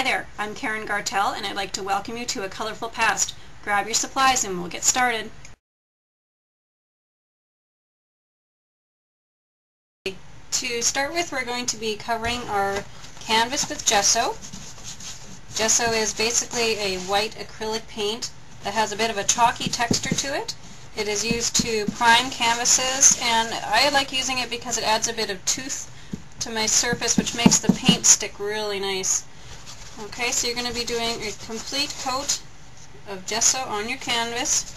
Hi there, I'm Karen Gartell and I'd like to welcome you to A Colorful Past. Grab your supplies and we'll get started. To start with, we're going to be covering our canvas with gesso. Gesso is basically a white acrylic paint that has a bit of a chalky texture to it. It is used to prime canvases, and I like using it because it adds a bit of tooth to my surface, which makes the paint stick really nice. Okay, so you're going to be doing a complete coat of gesso on your canvas.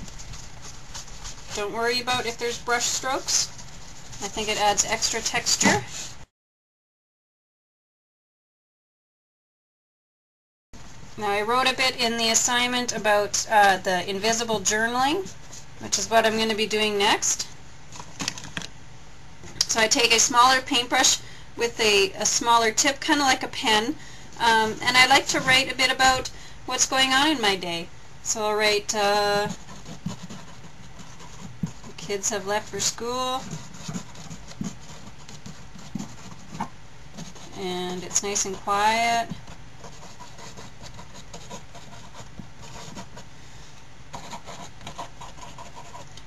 Don't worry about if there's brush strokes. I think it adds extra texture. Now, I wrote a bit in the assignment about the invisible journaling, which is what I'm going to be doing next. So I take a smaller paintbrush with a smaller tip, kind of like a pen, and I like to write a bit about what's going on in my day. So I'll write, the kids have left for school, and it's nice and quiet.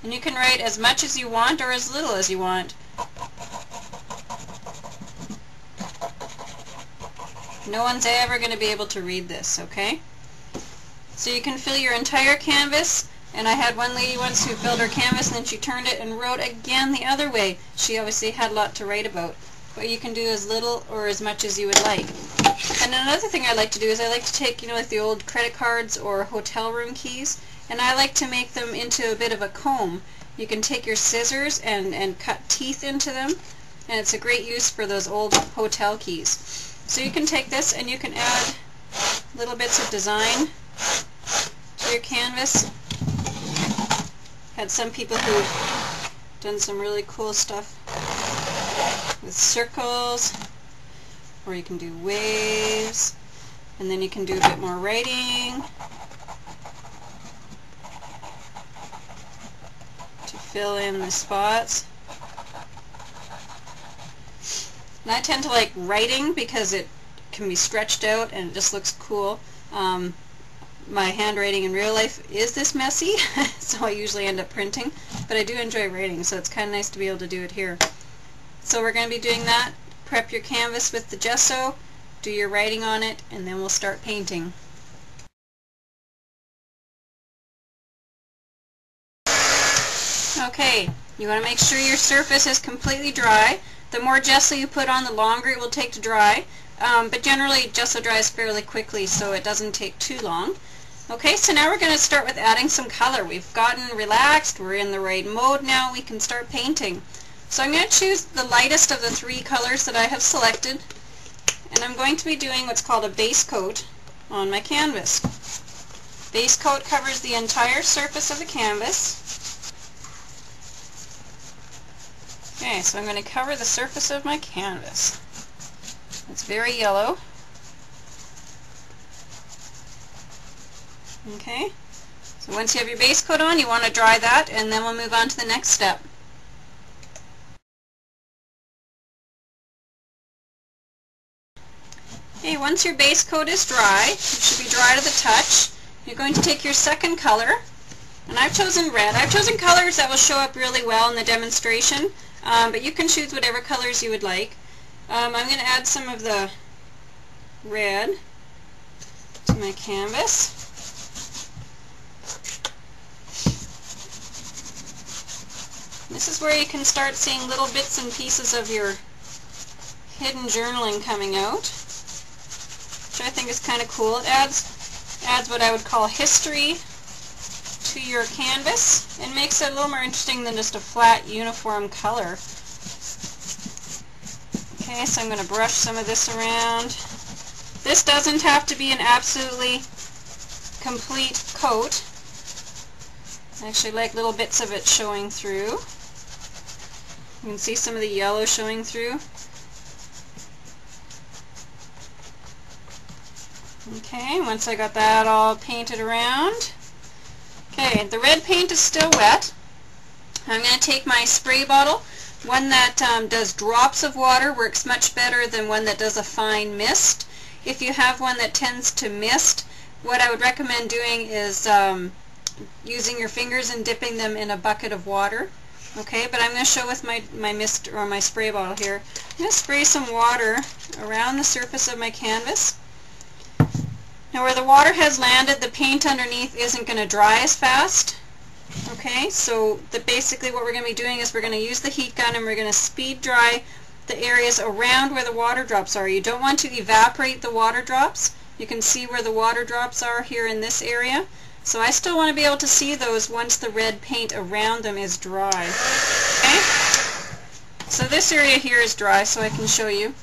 And you can write as much as you want or as little as you want. No one's ever going to be able to read this, okay? So you can fill your entire canvas, and I had one lady once who filled her canvas and then she turned it and wrote again the other way. She obviously had a lot to write about. But you can do as little or as much as you would like. And another thing I like to do is I like to take, like the old credit cards or hotel room keys, and I like to make them into a bit of a comb. You can take your scissors and cut teeth into them, and it's a great use for those old hotel keys. So you can take this and you can add little bits of design to your canvas. Had some people who've done some really cool stuff with circles, or you can do waves, and then you can do a bit more writing to fill in the spots. And I tend to like writing because it can be stretched out and it just looks cool. My handwriting in real life is this messy, so I usually end up printing, but I do enjoy writing, so it's kind of nice to be able to do it here. So we're going to be doing that. Prep your canvas with the gesso, do your writing on it, and then we'll start painting. Okay, you want to make sure your surface is completely dry. The more gesso you put on, the longer it will take to dry, but generally gesso dries fairly quickly, so it doesn't take too long. Okay, so now we're going to start with adding some color. We've gotten relaxed, we're in the right mode now, we can start painting. So I'm going to choose the lightest of the three colors that I have selected, and I'm going to be doing what's called a base coat on my canvas. Base coat covers the entire surface of the canvas. Okay, so I'm going to cover the surface of my canvas. It's very yellow. Okay, so once you have your base coat on, you want to dry that, and then we'll move on to the next step. Okay, once your base coat is dry, it should be dry to the touch, you're going to take your second color, and I've chosen red. I've chosen colors that will show up really well in the demonstration, but you can choose whatever colors you would like. I'm going to add some of the red to my canvas. This is where you can start seeing little bits and pieces of your hidden journaling coming out, which I think is kind of cool. It adds what I would call history to your canvas and makes it a little more interesting than just a flat uniform color. Okay, so I'm going to brush some of this around. This doesn't have to be an absolutely complete coat. I actually like little bits of it showing through. You can see some of the yellow showing through. Okay, once I got that all painted around. Okay, the red paint is still wet. I'm going to take my spray bottle. One that does drops of water works much better than one that does a fine mist. if you have one that tends to mist, what I would recommend doing is using your fingers and dipping them in a bucket of water. Okay, but I'm going to show with my mist or my spray bottle here. I'm going to spray some water around the surface of my canvas. Now where the water has landed, the paint underneath isn't going to dry as fast. Okay, so basically what we're going to be doing is we're going to use the heat gun and we're going to speed dry the areas around where the water drops are. You don't want to evaporate the water drops. You can see where the water drops are here in this area. So I still want to be able to see those once the red paint around them is dry. Okay? So this area here is dry, so I can show you.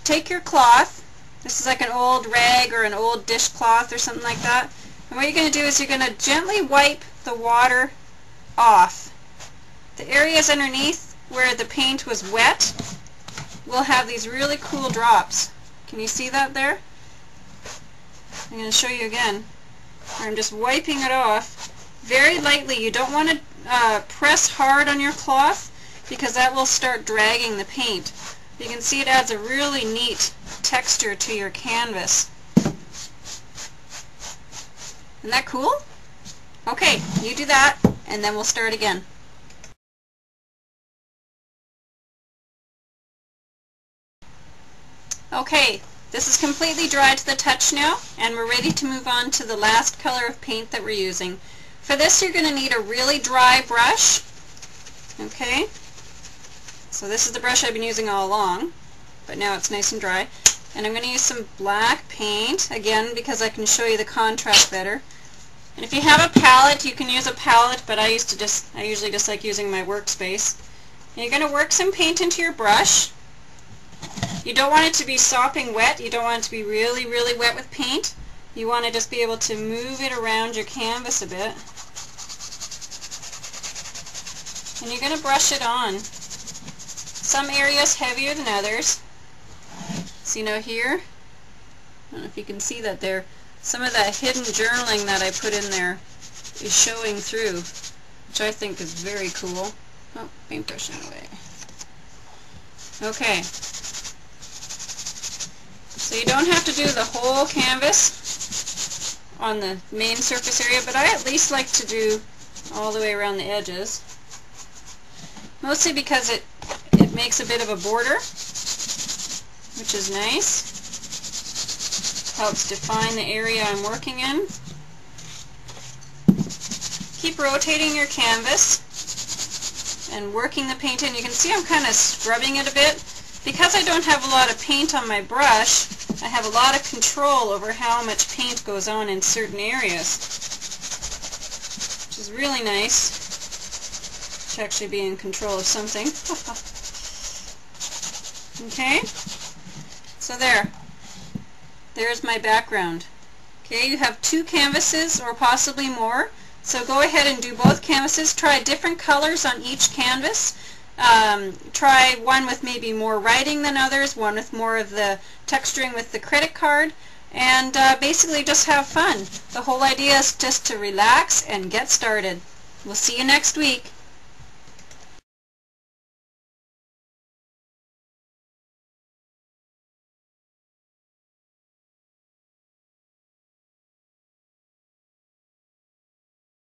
Take your cloth. This is like an old rag or an old dishcloth or something like that. And what you're going to do is you're going to gently wipe the water off. The areas underneath where the paint was wet will have these really cool drops. Can you see that there? I'm going to show you again. I'm just wiping it off very lightly. You don't want to press hard on your cloth because that will start dragging the paint. You can see it adds a really neat texture to your canvas. Isn't that cool? Okay, you do that and then we'll start again. Okay, this is completely dry to the touch now, and we're ready to move on to the last color of paint that we're using. For this you're going to need a really dry brush. Okay, so this is the brush I've been using all along, but now it's nice and dry. And I'm going to use some black paint, again because I can show you the contrast better. And if you have a palette, you can use a palette, but I usually just like using my workspace. And you're going to work some paint into your brush. You don't want it to be sopping wet. You don't want it to be really, really wet with paint. You want to just be able to move it around your canvas a bit. And you're going to brush it on. Some areas heavier than others. So here, I don't know if you can see that there, some of that hidden journaling that I put in there is showing through, which I think is very cool. Oh, paintbrush away. Okay. So you don't have to do the whole canvas on the main surface area, but I at least like to do all the way around the edges. Mostly because it makes a bit of a border, which is nice. Helps define the area I'm working in. Keep rotating your canvas and working the paint in. You can see I'm kind of scrubbing it a bit. Because I don't have a lot of paint on my brush, I have a lot of control over how much paint goes on in certain areas, which is really nice to actually be in control of something. Okay, so there's my background. Okay, you have 2 canvases or possibly more, so go ahead and do both canvases. Try different colors on each canvas. Try one with maybe more writing than others, one with more of the texturing with the credit card, and basically just have fun. The whole idea is just to relax and get started. We'll see you next week.